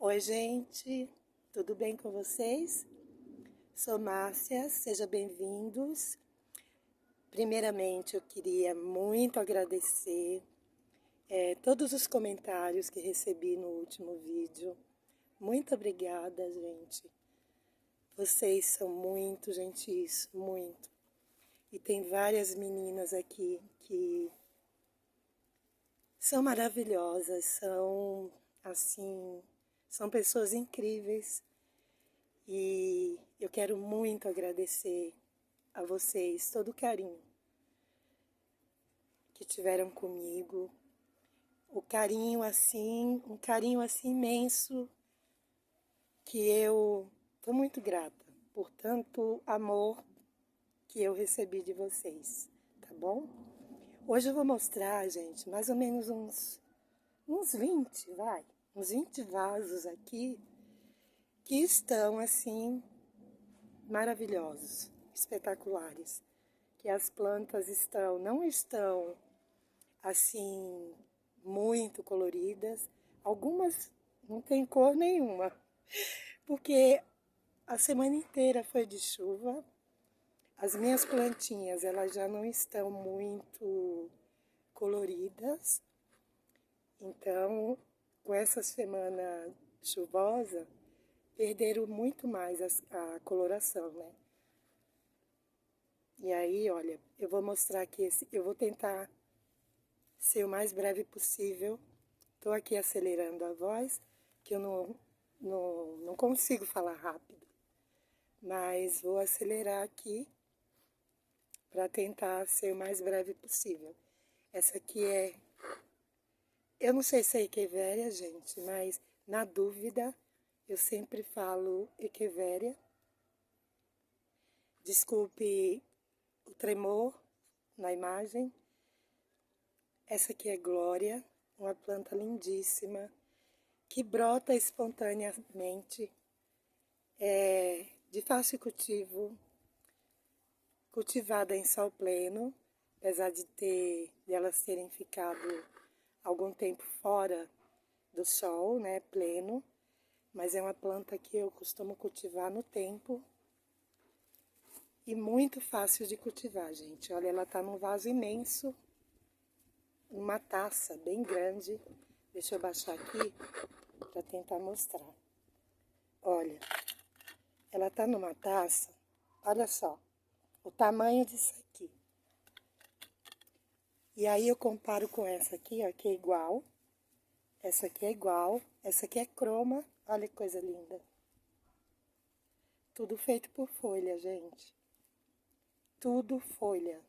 Oi, gente, tudo bem com vocês? Sou Márcia, sejam bem-vindos. Primeiramente, eu queria muito agradecer todos os comentários que recebi no último vídeo. Muito obrigada, gente. Vocês são muito gentis, muito. E tem várias meninas aqui que são maravilhosas, são assim, são pessoas incríveis. E eu quero muito agradecer a vocês todo o carinho que tiveram comigo. O carinho assim, um carinho assim imenso, que eu estou muito grata por tanto amor que eu recebi de vocês, tá bom? Hoje eu vou mostrar, gente, mais ou menos uns 20, uns 20 vasos aqui que estão assim maravilhosos, espetaculares, que as plantas não estão assim muito coloridas, algumas não tem cor nenhuma, porque a semana inteira foi de chuva. As minhas plantinhas, elas já não estão muito coloridas, então com essa semana chuvosa perderam muito mais a coloração, né? E aí, olha, eu vou mostrar aqui, eu vou tentar ser o mais breve possível. Estou aqui acelerando a voz, que eu não consigo falar rápido. Mas vou acelerar aqui para tentar ser o mais breve possível. Essa aqui eu não sei se é Echeveria, gente, mas na dúvida eu sempre falo Echeveria. Desculpe o tremor na imagem. Essa aqui é Glória, uma planta lindíssima, que brota espontaneamente, de fácil cultivo, cultivada em sol pleno, apesar de elas terem ficado algum tempo fora do sol, né, pleno, mas é uma planta que eu costumo cultivar no tempo e muito fácil de cultivar, gente. Olha, ela tá num vaso imenso, uma taça bem grande. Deixa eu baixar aqui para tentar mostrar. Olha, ela tá numa taça, olha só, o tamanho disso aqui. E aí eu comparo com essa aqui, ó, que é igual. Essa aqui é igual, essa aqui é croma, olha que coisa linda. Tudo feito por folha, gente. Tudo folha.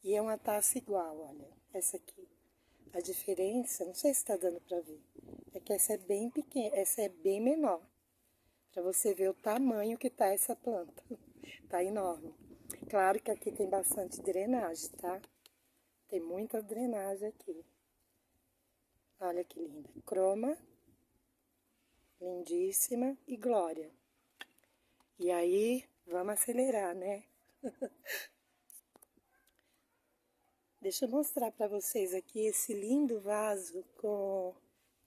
E é uma taça igual, olha, essa aqui. A diferença, não sei se tá dando pra ver, é que essa é bem pequena, essa é bem menor. Pra você ver o tamanho que tá essa planta. Tá enorme. Claro que aqui tem bastante drenagem, tá? Tem muita drenagem aqui. Olha que linda. Croma, lindíssima, e Glória. E aí, vamos acelerar, né? Deixa eu mostrar para vocês aqui esse lindo vaso com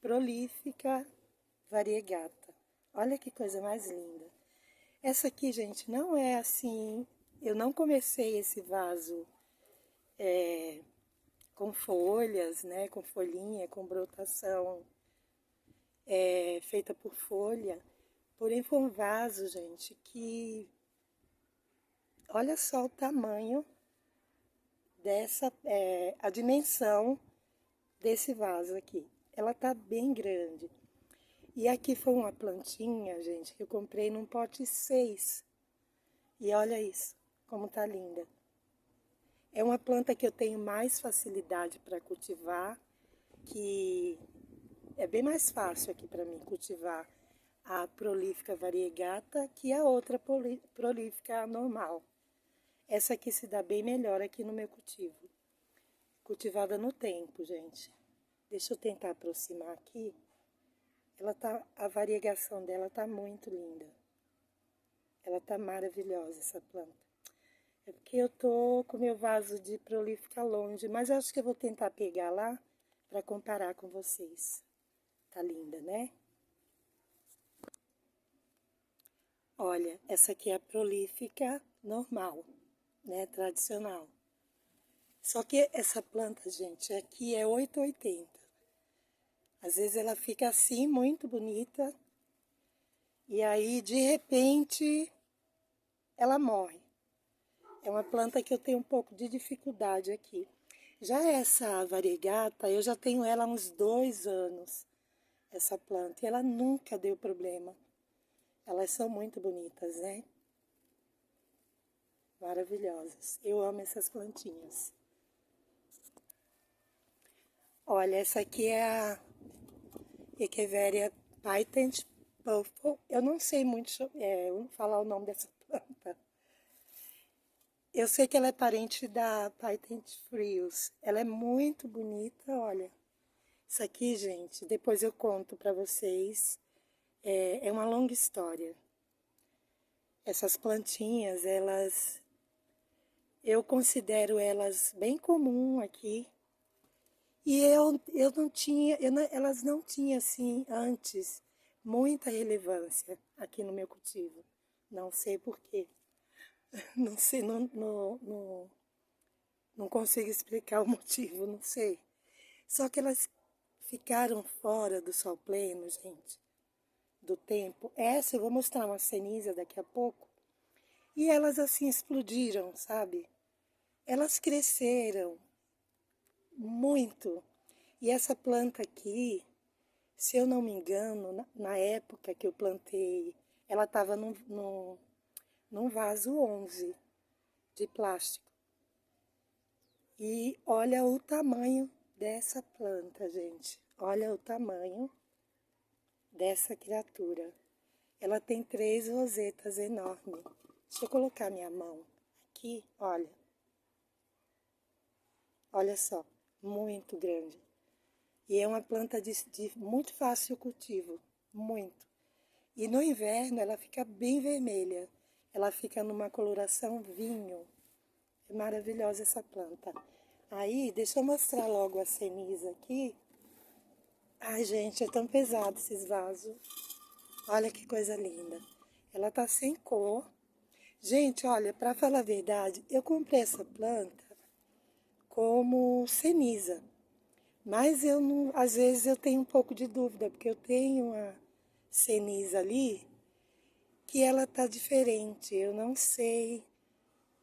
Prolífica variegata. Olha que coisa mais linda. Essa aqui, gente, não é assim... Eu não comecei esse vaso com folhas, né? Com folhinha, com brotação feita por folha. Porém, foi um vaso, gente, que... Olha só o tamanho dessa... a dimensão desse vaso aqui. Ela tá bem grande. E aqui foi uma plantinha, gente, que eu comprei num pote 6. E olha isso, como tá linda. É uma planta que eu tenho mais facilidade para cultivar, que é bem mais fácil aqui para mim cultivar a prolífica variegata que a outra prolífica normal. Essa aqui se dá bem melhor aqui no meu cultivo. Cultivada no tempo, gente. Deixa eu tentar aproximar aqui. A variegação dela tá muito linda. Ela tá maravilhosa, essa planta. É porque eu tô com meu vaso de prolífica longe, mas eu acho que eu vou tentar pegar lá para comparar com vocês. Tá linda, né? Olha, essa aqui é a prolífica normal, né, tradicional. Só que essa planta, gente, aqui é 880. Às vezes ela fica assim, muito bonita, e aí, de repente, ela morre. É uma planta que eu tenho um pouco de dificuldade aqui. Já essa variegata, eu já tenho ela há uns 2 anos, essa planta, e ela nunca deu problema. Elas são muito bonitas, né? Maravilhosas. Eu amo essas plantinhas. Olha, essa aqui é a Echeveria patent puffle. Eu não sei muito falar o nome dessa planta. Eu sei que ela é parente da patent frios. Ela é muito bonita, olha. Isso aqui, gente, depois eu conto pra vocês. É uma longa história. Essas plantinhas, eu considero elas bem comum aqui. E eu não tinha, elas não tinham, assim, antes, muita relevância aqui no meu cultivo. Não sei por quê. Não sei, não consigo explicar o motivo, não sei. Só que elas ficaram fora do sol pleno, gente, do tempo. Essa eu vou mostrar uma ceniza daqui a pouco. E elas assim explodiram, sabe? Elas cresceram muito. E essa planta aqui, se eu não me engano, na época que eu plantei, ela estava num vaso 11 de plástico. E olha o tamanho dessa planta, gente. Olha o tamanho dessa criatura. Ela tem 3 rosetas enormes. Deixa eu colocar minha mão aqui, olha. Olha só, muito grande. E é uma planta de muito fácil cultivo, muito. E no inverno ela fica bem vermelha. Ela fica numa coloração vinho. É maravilhosa essa planta. Aí, deixa eu mostrar logo a ceniza aqui. Ai, gente, é tão pesado esses vasos. Olha que coisa linda. Ela tá sem cor. Gente, olha, para falar a verdade, eu comprei essa planta como ceniza. Mas eu não, às vezes eu tenho um pouco de dúvida, porque eu tenho uma ceniza ali que ela tá diferente. Eu não sei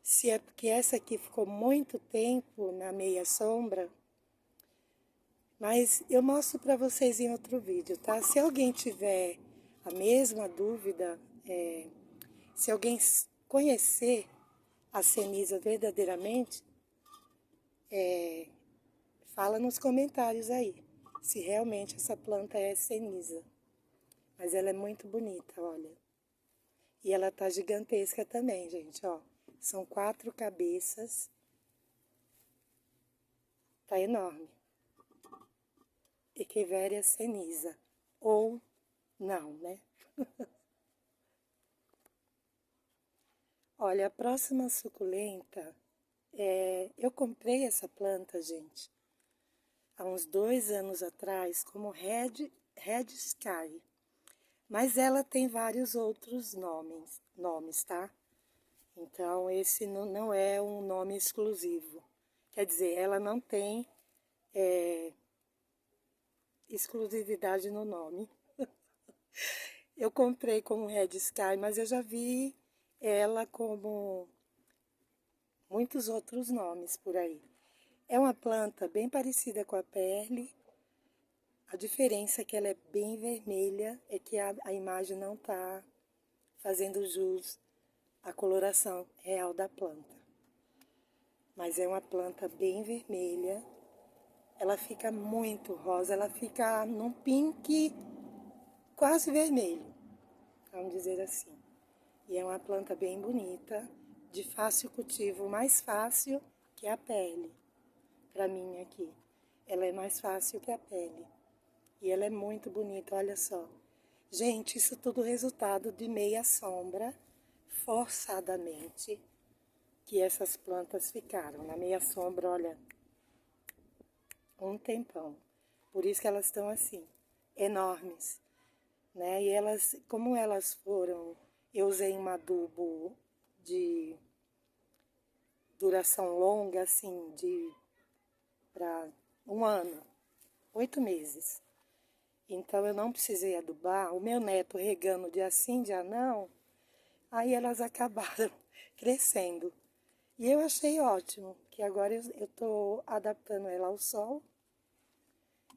se é porque essa aqui ficou muito tempo na meia sombra, mas eu mostro para vocês em outro vídeo, tá? Se alguém tiver a mesma dúvida, se alguém conhecer a ceniza verdadeiramente, fala nos comentários aí, se realmente essa planta é ceniza. Mas ela é muito bonita, olha. E ela tá gigantesca também, gente, ó. São 4 cabeças. Tá enorme. Echeveria ceniza. Ou não, né? Olha, a próxima suculenta, eu comprei essa planta, gente, há uns 2 anos atrás, como Red Sky. Mas ela tem vários outros nomes, tá? Então, esse não é um nome exclusivo. Quer dizer, ela não tem exclusividade no nome. Eu comprei como Red Sky, mas eu já vi ela como muitos outros nomes por aí. É uma planta bem parecida com a perle. A diferença é que ela é bem vermelha, é que a imagem não está fazendo jus à coloração real da planta. Mas é uma planta bem vermelha. Ela fica muito rosa, ela fica num pink quase vermelho, vamos dizer assim. E é uma planta bem bonita, de fácil cultivo, mais fácil que a pele. Para mim aqui, ela é mais fácil que a pele. E ela é muito bonita, olha só. Gente, isso tudo resultado de meia sombra, forçadamente, que essas plantas ficaram. Na meia sombra, olha, um tempão. Por isso que elas estão assim, enormes, né? E elas, como elas foram Eu usei um adubo de duração longa, assim, para um ano, 8 meses. Então eu não precisei adubar. O meu neto regando dia sim, dia não, aí elas acabaram crescendo. E eu achei ótimo, que agora eu estou adaptando ela ao sol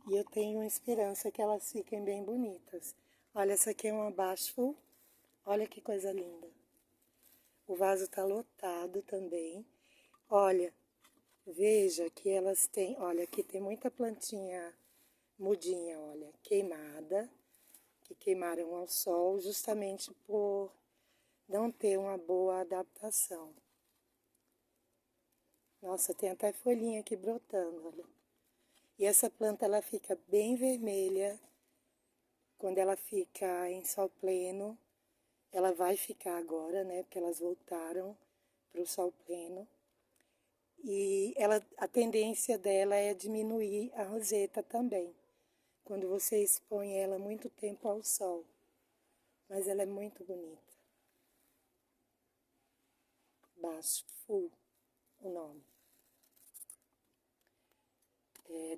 e eu tenho esperança que elas fiquem bem bonitas. Olha, essa aqui é uma bashful. Olha que coisa linda. O vaso está lotado também. Olha, veja que elas têm... Olha, aqui tem muita plantinha mudinha, olha, queimada, que queimaram ao sol justamente por não ter uma boa adaptação. Nossa, tem até folhinha aqui brotando, olha. E essa planta, ela fica bem vermelha quando ela fica em sol pleno. Ela vai ficar agora, né, porque elas voltaram para o sol pleno. E a tendência dela é diminuir a roseta também, quando você expõe ela muito tempo ao sol. Mas ela é muito bonita. Bashful, o nome.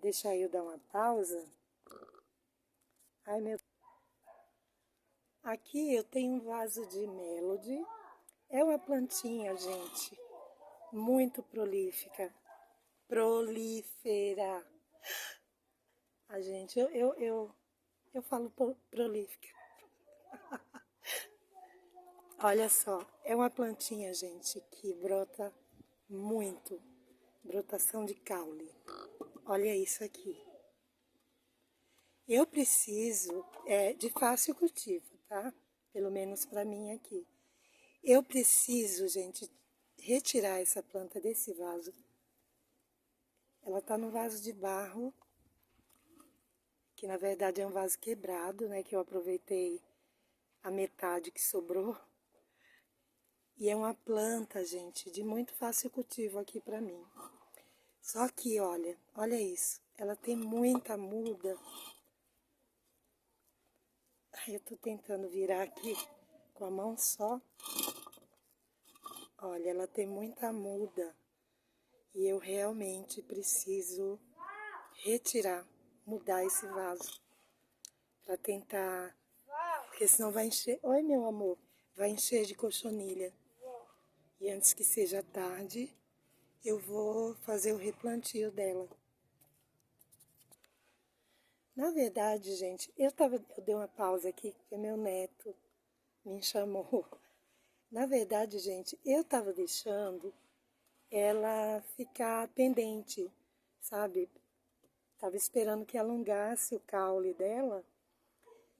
Deixa eu dar uma pausa. Ai, meu... Aqui eu tenho um vaso de Melody. É uma plantinha, gente, muito prolífica. Prolífera. A gente, eu falo prolífica. Olha só, é uma plantinha, gente, que brota muito. Brotação de caule. Olha isso aqui. Eu preciso de fácil cultivo, tá? Pelo menos para mim aqui. Eu preciso, gente, retirar essa planta desse vaso. Ela tá no vaso de barro, que na verdade é um vaso quebrado, né? Que eu aproveitei a metade que sobrou. E é uma planta, gente, de muito fácil cultivo aqui para mim. Só que, olha isso. Ela tem muita muda. Eu tô tentando virar aqui com a mão só. Olha, ela tem muita muda. E eu realmente preciso retirar, mudar esse vaso. Para tentar... Porque senão vai encher... Oi, meu amor. Vai encher de cochonilha. E antes que seja tarde, eu vou fazer o replantio dela. Na verdade, gente, eu dei uma pausa aqui, porque meu neto me chamou. Na verdade, gente, eu tava deixando ela ficar pendente, sabe? Tava esperando que alongasse o caule dela,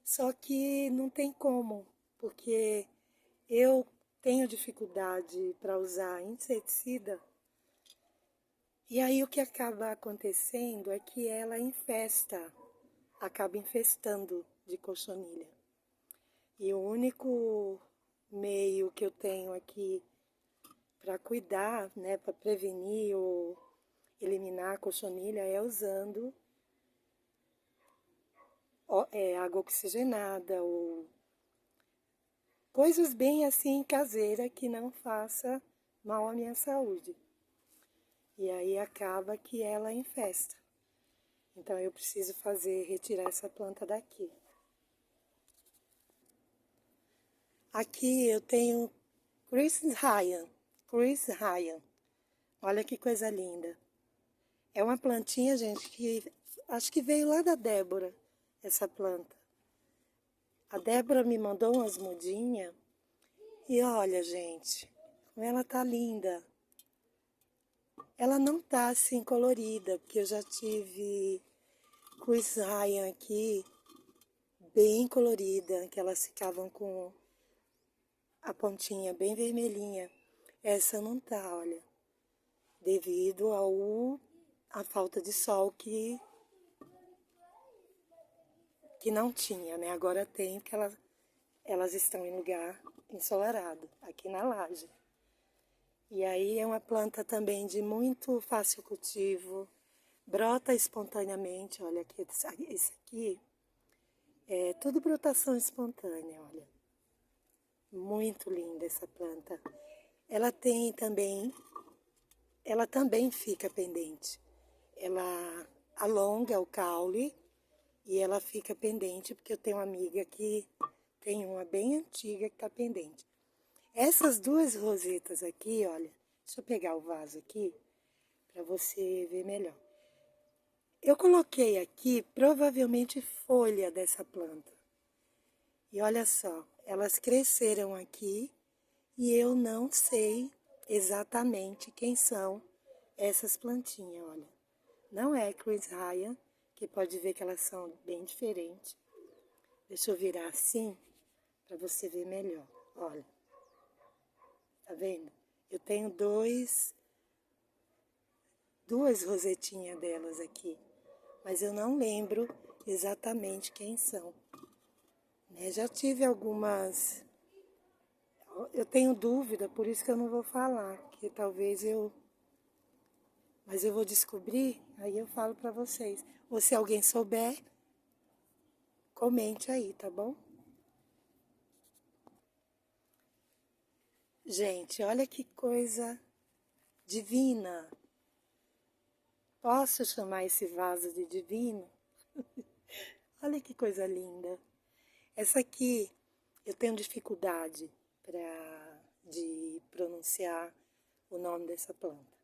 só que não tem como, porque eu tenho dificuldade para usar inseticida. E aí o que acaba acontecendo é que ela acaba infestando de cochonilha. E o único meio que eu tenho aqui para cuidar, né, para prevenir ou eliminar a cochonilha é usando água oxigenada ou coisas bem assim caseiras que não faça mal à minha saúde. E aí acaba que ela infesta. Então eu preciso retirar essa planta daqui. Aqui eu tenho Chris Ryan. Olha que coisa linda. É uma plantinha, gente, que acho que veio lá da Débora, essa planta. A Débora me mandou umas mudinhas. E olha, gente, como ela tá linda. Ela não tá assim colorida, porque eu já tive Chris Ryan aqui, bem colorida, que elas ficavam com a pontinha bem vermelhinha. Essa não tá, olha, devido à falta de sol que não tinha, né? Agora tem, porque elas estão em lugar ensolarado, aqui na laje. E aí é uma planta também de muito fácil cultivo, brota espontaneamente, olha aqui, esse aqui é tudo brotação espontânea, olha. Muito linda essa planta. Ela tem também, ela também fica pendente. Ela alonga o caule e ela fica pendente, porque eu tenho uma amiga que tem uma bem antiga que está pendente. Essas duas rosetas aqui, olha, deixa eu pegar o vaso aqui para você ver melhor. Eu coloquei aqui provavelmente folha dessa planta. E olha só, elas cresceram aqui e eu não sei exatamente quem são essas plantinhas, olha. Não é Chris Ryan, que pode ver que elas são bem diferentes. Deixa eu virar assim para você ver melhor. Olha, tá vendo? Eu tenho duas rosetinhas delas aqui, mas eu não lembro exatamente quem são. Né? Já tive algumas. Eu tenho dúvida, por isso que eu não vou falar, que talvez eu. Mas eu vou descobrir, aí eu falo para vocês. Ou se alguém souber, comente aí, tá bom? Gente, olha que coisa divina. Posso chamar esse vaso de divino? Olha que coisa linda. Essa aqui eu tenho dificuldade de pronunciar o nome dessa planta.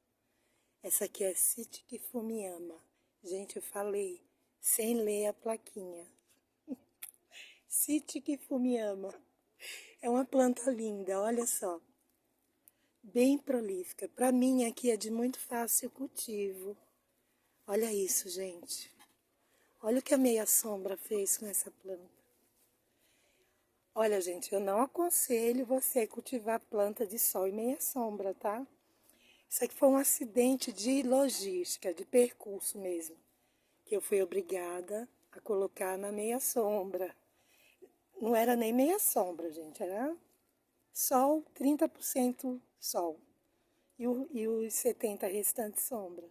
Essa aqui é Sitkifumiyama. Gente, eu falei sem ler a plaquinha. Sitkifumiyama. É uma planta linda, olha só. Bem prolífica. Para mim aqui é de muito fácil cultivo. Olha isso, gente. Olha o que a meia sombra fez com essa planta. Olha, gente, eu não aconselho você cultivar planta de sol e meia sombra, tá? Isso aqui foi um acidente de logística, de percurso mesmo, que eu fui obrigada a colocar na meia sombra. Não era nem meia sombra, gente, era sol, 30% sol e os 70% restantes sombra.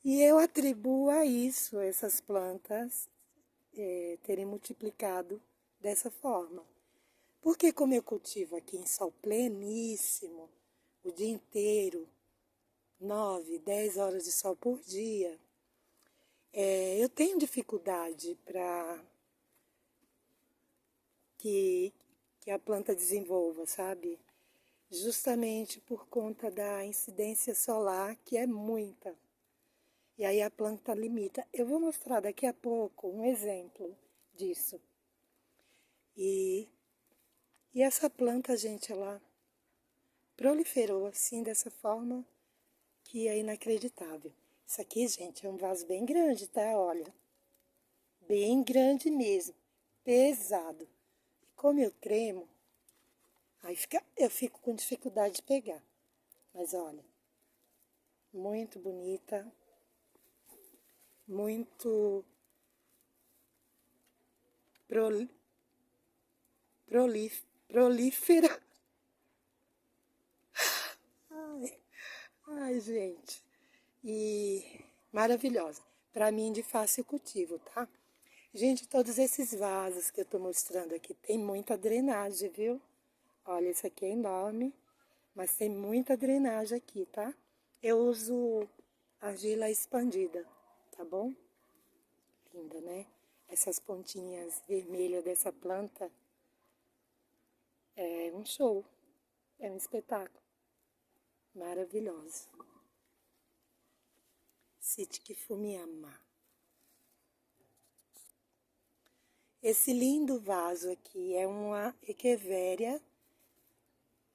E eu atribuo a isso, essas plantas terem multiplicado dessa forma. Porque como eu cultivo aqui em sol pleníssimo, o dia inteiro, 9, 10 horas de sol por dia, eu tenho dificuldade para que a planta desenvolva, sabe? Justamente por conta da incidência solar, que é muita. E aí a planta limita. Eu vou mostrar daqui a pouco um exemplo disso. E essa planta, gente, ela proliferou assim, dessa forma, que é inacreditável. Isso aqui, gente, é um vaso bem grande, tá? Olha, bem grande mesmo, pesado. E como eu tremo, aí eu fico com dificuldade de pegar. Mas olha, muito bonita, muito prolífera. Ai, gente. E maravilhosa. Para mim, de fácil cultivo, tá? Gente, todos esses vasos que eu tô mostrando aqui tem muita drenagem, viu? Olha, esse aqui é enorme, mas tem muita drenagem aqui, tá? Eu uso argila expandida, tá bom? Linda, né? Essas pontinhas vermelhas dessa planta é um show, é um espetáculo. Maravilhoso. Sitkifumiyama. Esse lindo vaso aqui é uma echeveria.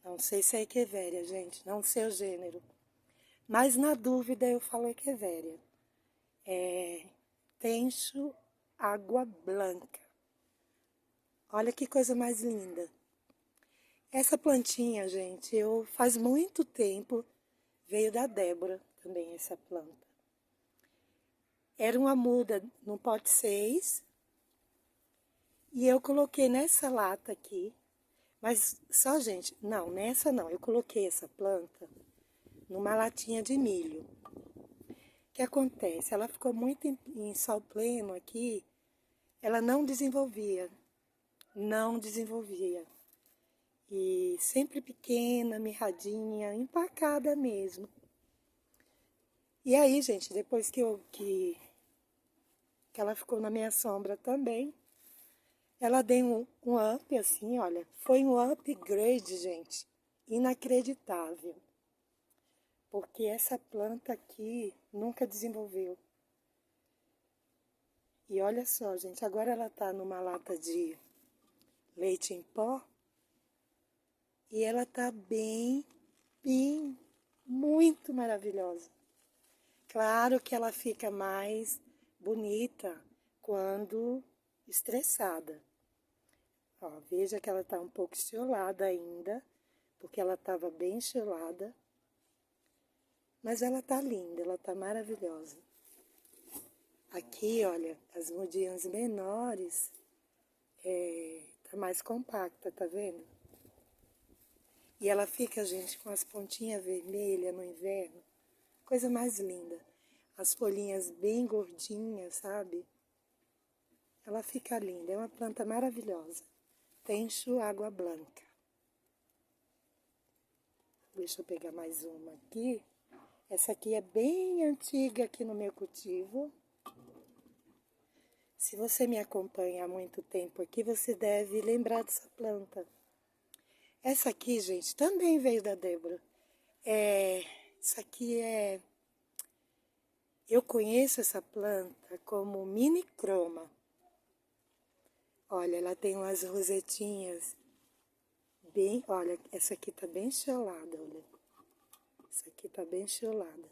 Não sei se é echeveria, gente, não sei o gênero. Mas na dúvida eu falo echeveria. É Tencho água branca. Olha que coisa mais linda. Essa plantinha, gente, faz muito tempo, veio da Débora também essa planta. Era uma muda no pote 6 e eu coloquei nessa lata aqui. Mas só, gente, não, nessa não. Eu coloquei essa planta numa latinha de milho. O que acontece? Ela ficou muito em sol pleno aqui, ela não desenvolvia. Não desenvolvia. E sempre pequena, mirradinha, empacada mesmo. E aí, gente, depois que ela ficou na minha sombra também, ela deu um up assim, olha. Foi um upgrade, gente, inacreditável. Porque essa planta aqui nunca desenvolveu. E olha só, gente, agora ela tá numa lata de leite em pó. E ela tá bem, muito maravilhosa. Claro que ela fica mais bonita quando estressada. Ó, veja que ela tá um pouco estiolada ainda, porque ela tava bem estiolada. Mas ela tá linda, ela tá maravilhosa. Aqui, olha, as mudinhas menores, tá mais compacta, tá vendo? E ela fica, gente, com as pontinhas vermelhas no inverno. Coisa mais linda. As folhinhas bem gordinhas, sabe? Ela fica linda. É uma planta maravilhosa. Tencho água branca. Deixa eu pegar mais uma aqui. Essa aqui é bem antiga aqui no meu cultivo. Se você me acompanha há muito tempo aqui, você deve lembrar dessa planta. Essa aqui, gente, também veio da Débora. Essa aqui é... Eu conheço essa planta como mini croma. Olha, ela tem umas rosetinhas bem... Olha, essa aqui tá bem enxolada, olha. Essa aqui tá bem enxolada.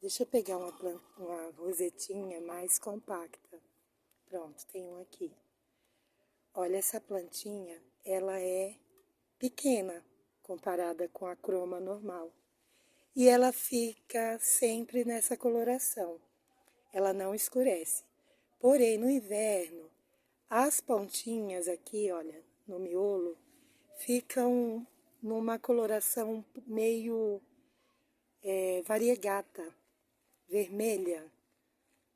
Deixa eu pegar uma rosetinha mais compacta. Pronto, tem um aqui. Olha, essa plantinha, ela é pequena comparada com a croma normal. E ela fica sempre nessa coloração. Ela não escurece. Porém, no inverno, as pontinhas aqui, olha, no miolo, ficam numa coloração meio variegata, vermelha,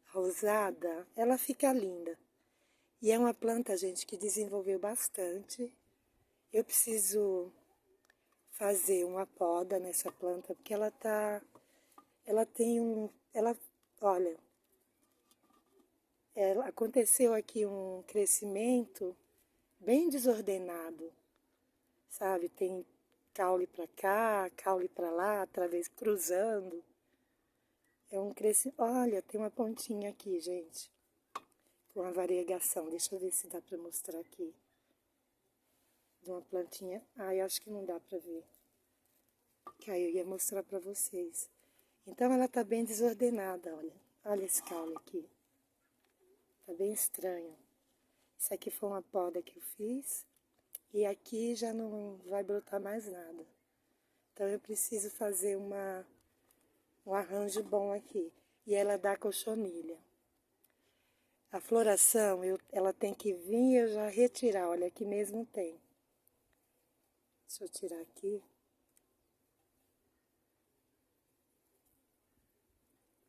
rosada. Ela fica linda. E é uma planta, gente, que desenvolveu bastante. Eu preciso fazer uma poda nessa planta, porque ela tem olha, aconteceu aqui um crescimento bem desordenado, sabe? Tem caule para cá, caule para lá, através cruzando. É um crescimento. Olha, tem uma pontinha aqui, gente, com uma variegação. Deixa eu ver se dá para mostrar aqui. De uma plantinha. Ai, acho que não dá para ver. Que aí eu ia mostrar para vocês. Então ela tá bem desordenada, olha. Olha esse caule aqui. Tá bem estranho. Isso aqui foi uma poda que eu fiz. E aqui já não vai brotar mais nada. Então eu preciso fazer um arranjo bom aqui. E ela dá cochonilha. A floração, ela tem que vir e eu já retirar. Olha, aqui mesmo tem. Deixa eu tirar aqui.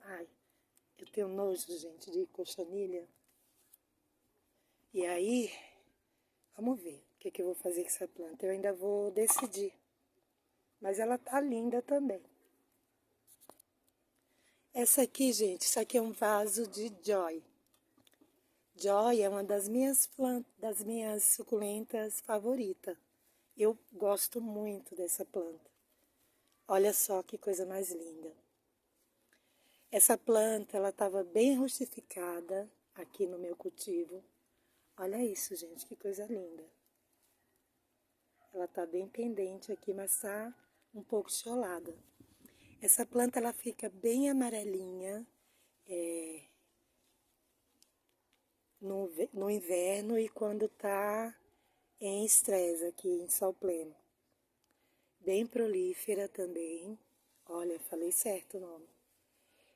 Ai, eu tenho nojo, gente, de cochonilha. E aí, vamos ver o que eu vou fazer com essa planta. Eu ainda vou decidir. Mas ela tá linda também. Essa aqui, gente, isso aqui é um vaso de Joy. Joy é uma das minhas plantas, das minhas suculentas favoritas. Eu gosto muito dessa planta. Olha só que coisa mais linda. Essa planta, ela estava bem rustificada aqui no meu cultivo. Olha isso, gente, que coisa linda. Ela tá bem pendente aqui, mas tá um pouco cholada. Essa planta, ela fica bem amarelinha no inverno e quando tá em estresse aqui, em sol pleno. Bem prolífera também. Olha, falei certo o nome.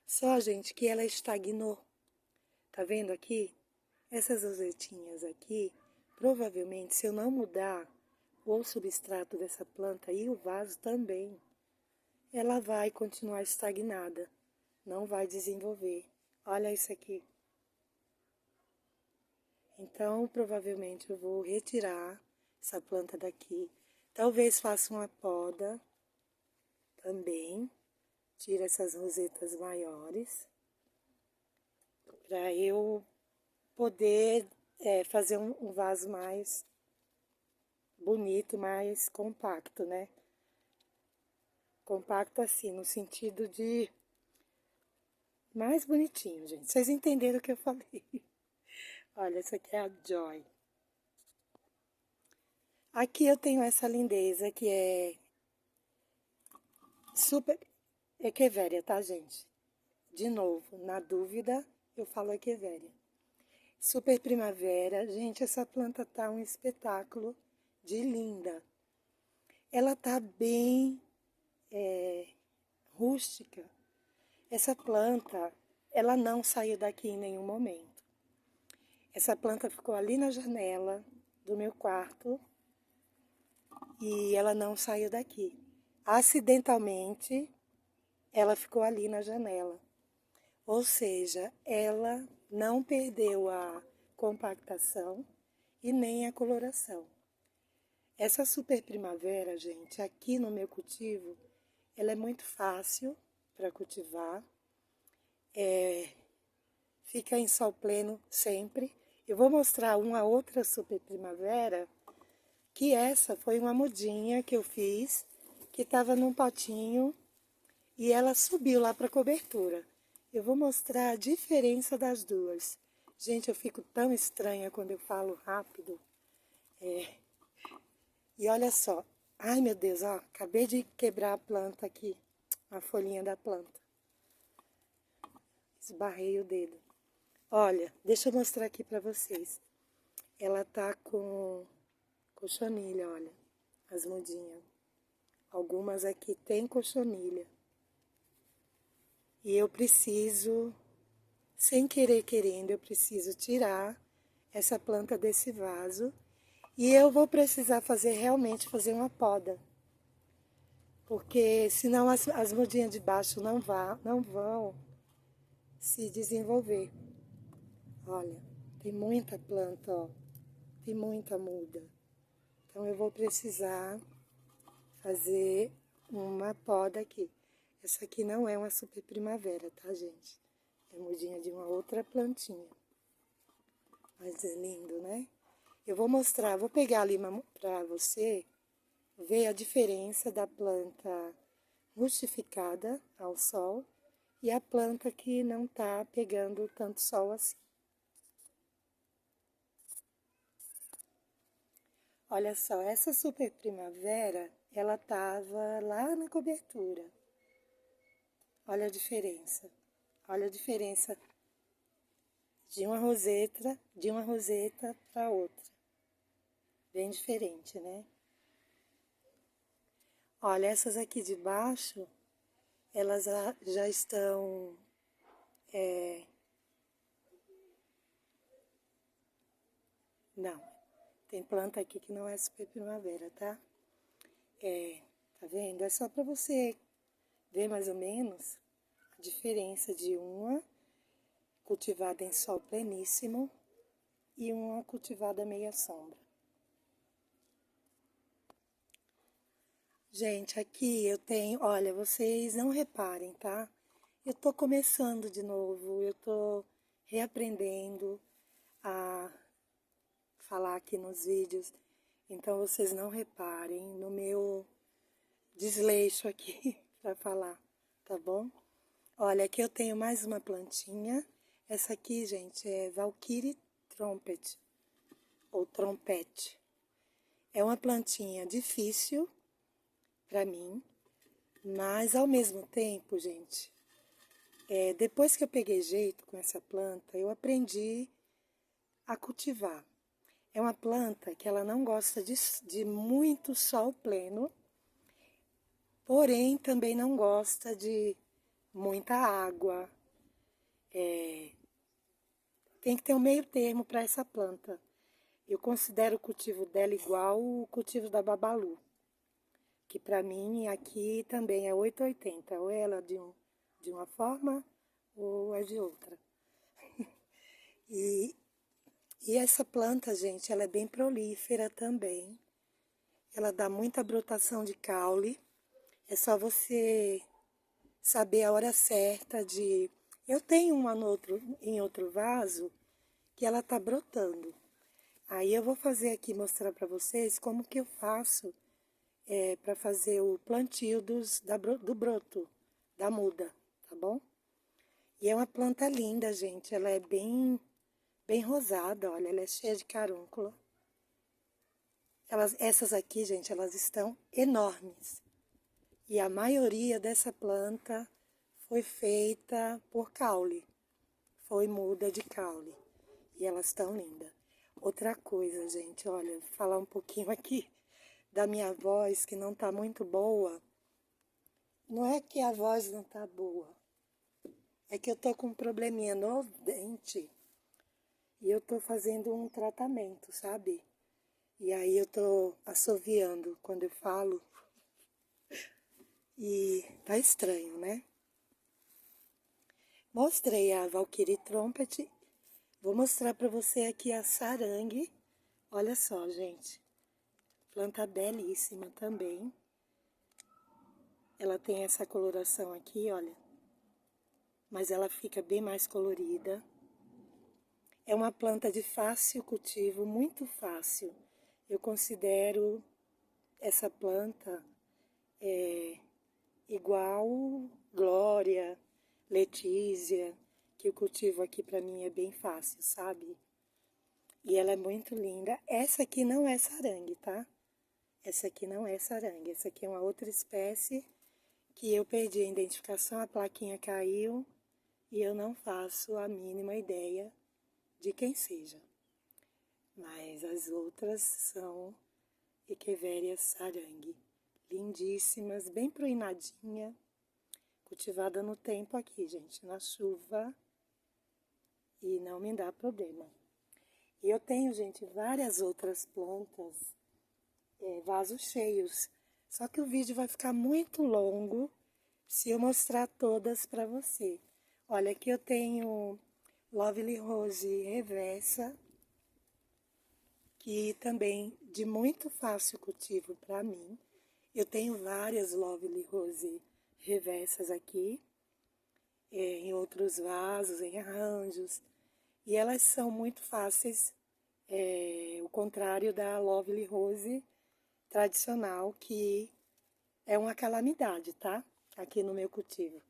Só, gente, que ela estagnou. Tá vendo aqui? Essas rosetinhas aqui, provavelmente, se eu não mudar o substrato dessa planta e o vaso também, ela vai continuar estagnada. Não vai desenvolver. Olha isso aqui. Então, provavelmente, eu vou retirar essa planta daqui. Talvez faça uma poda também, tire essas rosetas maiores, para eu poder fazer um vaso mais bonito, mais compacto, né? Compacto assim, no sentido de mais bonitinho, gente. Vocês entenderam o que eu falei? Olha, essa aqui é a Joy. Aqui eu tenho essa lindeza que é super Echeveria, tá, gente? De novo, na dúvida, eu falo Echeveria. Super primavera. Gente, essa planta tá um espetáculo de linda. Ela tá bem rústica. Essa planta, ela não saiu daqui em nenhum momento. Essa planta ficou ali na janela do meu quarto e ela não saiu daqui. Acidentalmente, ela ficou ali na janela. Ou seja, ela não perdeu a compactação e nem a coloração. Essa super primavera, gente, aqui no meu cultivo, ela é muito fácil para cultivar. Fica em sol pleno sempre. Eu vou mostrar uma outra super primavera, que essa foi uma mudinha que eu fiz, que estava num potinho e ela subiu lá para a cobertura. Eu vou mostrar a diferença das duas. Gente, eu fico tão estranha quando eu falo rápido. E olha só. Ai, meu Deus, ó, acabei de quebrar a planta aqui, a folhinha da planta. Esbarrei o dedo. Olha, deixa eu mostrar aqui pra vocês. Ela tá com cochonilha, olha, as mudinhas. Algumas aqui tem cochonilha. E eu preciso, sem querer querendo, eu preciso tirar essa planta desse vaso. E eu vou precisar realmente fazer uma poda. Porque senão as mudinhas de baixo não vão se desenvolver. Olha, tem muita planta, ó. Tem muita muda. Então eu vou precisar fazer uma poda aqui. Essa aqui não é uma super primavera, tá, gente? É mudinha de uma outra plantinha. Mas é lindo, né? Eu vou mostrar, vou pegar ali pra você ver a diferença da planta rustificada ao sol e a planta que não tá pegando tanto sol assim. Olha só, essa super primavera, ela tava lá na cobertura. Olha a diferença. Olha a diferença de uma roseta para outra. Bem diferente, né? Olha, essas aqui de baixo, elas já estão não, tem planta aqui que não é super primavera, tá? Tá vendo? É só para você ver mais ou menos a diferença de uma cultivada em sol pleníssimo e uma cultivada meia sombra. Gente, aqui eu tenho, olha, vocês não reparem, tá? Eu tô começando de novo, eu tô reaprendendo a falar aqui nos vídeos, então vocês não reparem no meu desleixo aqui para falar, tá bom? Olha, aqui eu tenho mais uma plantinha. Essa aqui, gente, é Valkyrie Trumpet, ou trompete. É uma plantinha difícil para mim, mas ao mesmo tempo, gente, depois que eu peguei jeito com essa planta, eu aprendi a cultivar. É uma planta que ela não gosta de muito sol pleno, porém também não gosta de muita água. Tem que ter um meio termo para essa planta. Eu considero o cultivo dela igual o cultivo da babalu, que para mim aqui também é 880, ou ela de uma forma ou é de outra. E essa planta, gente, ela é bem prolífera também. Ela dá muita brotação de caule. É só você saber a hora certa de... Eu tenho uma no outro, em outro vaso que ela tá brotando. Aí eu vou fazer aqui, mostrar para vocês como que eu faço para fazer o plantio do broto, da muda, tá bom? E é uma planta linda, gente. Ela é bem rosada, olha, ela é cheia de carúncula. Essas aqui, gente, elas estão enormes. E a maioria dessa planta foi feita por caule. Foi muda de caule. E elas estão lindas. Outra coisa, gente, olha, vou falar um pouquinho aqui da minha voz, que não tá muito boa. Não é que a voz não tá boa. É que eu tô com um probleminha no dente. E eu tô fazendo um tratamento, sabe? E aí eu tô assoviando quando eu falo. E tá estranho, né? Mostrei a Valkyrie Trumpet. Vou mostrar pra você aqui a sarangue. Olha só, gente. Planta belíssima também. Ela tem essa coloração aqui, olha. Mas ela fica bem mais colorida. É uma planta de fácil cultivo, muito fácil. Eu considero essa planta igual Glória, Letícia, que o cultivo aqui pra mim é bem fácil, sabe? E ela é muito linda. Essa aqui não é sarangue, tá? Essa aqui não é sarangue. Essa aqui é uma outra espécie que eu perdi a identificação, a plaquinha caiu e eu não faço a mínima ideia de quem seja. Mas as outras são Echeveria sarangue. Lindíssimas, bem proinadinha. Cultivada no tempo aqui, gente, na chuva. E não me dá problema. E eu tenho, gente, várias outras plantas, vasos cheios. Só que o vídeo vai ficar muito longo se eu mostrar todas para você. Olha, aqui eu tenho Lovely Rose reversa, que também de muito fácil cultivo para mim. Eu tenho várias Lovely Rose reversas aqui, em outros vasos, em arranjos. E elas são muito fáceis, o contrário da Lovely Rose tradicional, que é uma calamidade, tá? Aqui no meu cultivo.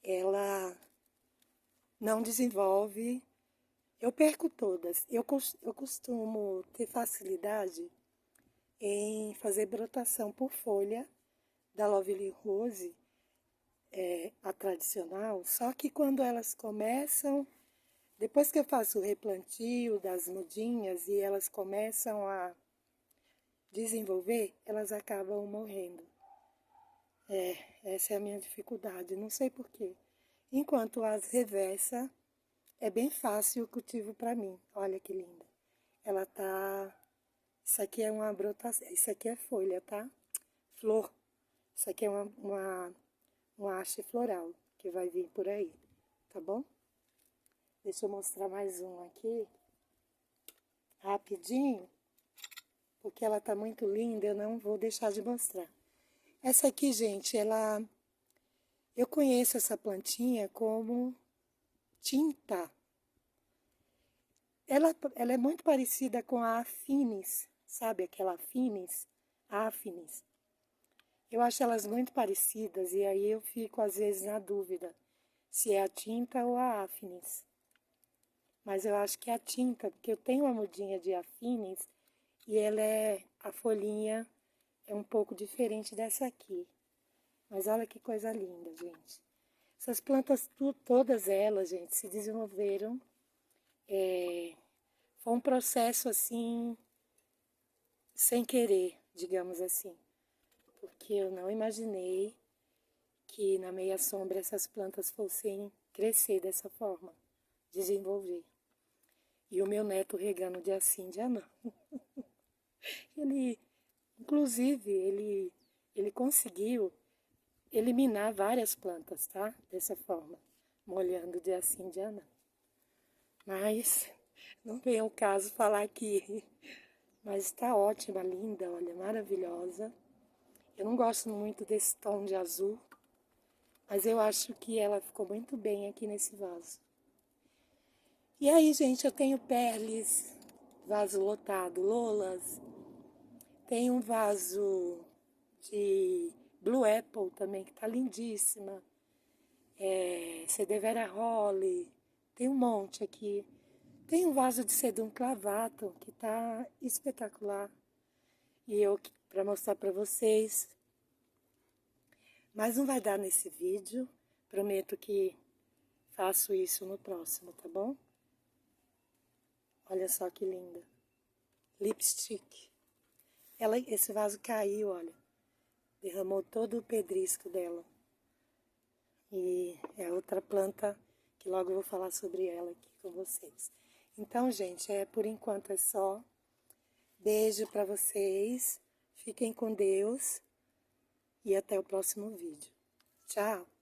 Ela não desenvolve, eu perco todas. Eu costumo ter facilidade em fazer brotação por folha da Lovely Rose, a tradicional, só que quando elas começam, depois que eu faço o replantio das mudinhas e elas começam a desenvolver, elas acabam morrendo. Essa é a minha dificuldade, não sei por quê. Enquanto as reversa é bem fácil o cultivo para mim. Olha que linda. Ela tá... Isso aqui é uma brotação, isso aqui é folha, tá? Flor. Isso aqui é uma haste floral que vai vir por aí, tá bom? Deixa eu mostrar mais um aqui, rapidinho, porque ela tá muito linda, eu não vou deixar de mostrar. Essa aqui, gente, eu conheço essa plantinha como tinta. Ela é muito parecida com a Affinis, sabe aquela Affinis? A Affinis. Eu acho elas muito parecidas e aí eu fico às vezes na dúvida se é a tinta ou a Affinis. Mas eu acho que é a tinta, porque eu tenho uma mudinha de Affinis e a folhinha é um pouco diferente dessa aqui. Mas olha que coisa linda, gente. Essas plantas, todas elas, gente, se desenvolveram. Foi um processo assim, sem querer, digamos assim. Porque eu não imaginei que na meia sombra essas plantas fossem crescer dessa forma, desenvolver. E o meu neto regando dia sim, dia não. Ele, inclusive, ele conseguiu eliminar várias plantas, tá? Dessa forma, molhando dia sim, dia não. Mas não vem ao caso falar que Mas está ótima, linda, olha, maravilhosa. Eu não gosto muito desse tom de azul, mas eu acho que ela ficou muito bem aqui nesse vaso. E aí, gente, eu tenho perles, vaso lotado, lolas. Tem um vaso de Blue Apple também, que tá lindíssima. Cedevera Holly, tem um monte aqui. Tem um vaso de sedum clavato, que tá espetacular. E eu, para mostrar para vocês. Mas não vai dar nesse vídeo. Prometo que faço isso no próximo, tá bom? Olha só que linda. Lipstick. Esse vaso caiu, olha. Derramou todo o pedrisco dela. E é outra planta que logo eu vou falar sobre ela aqui com vocês. Então, gente, por enquanto é só. Beijo para vocês. Fiquem com Deus. E até o próximo vídeo. Tchau!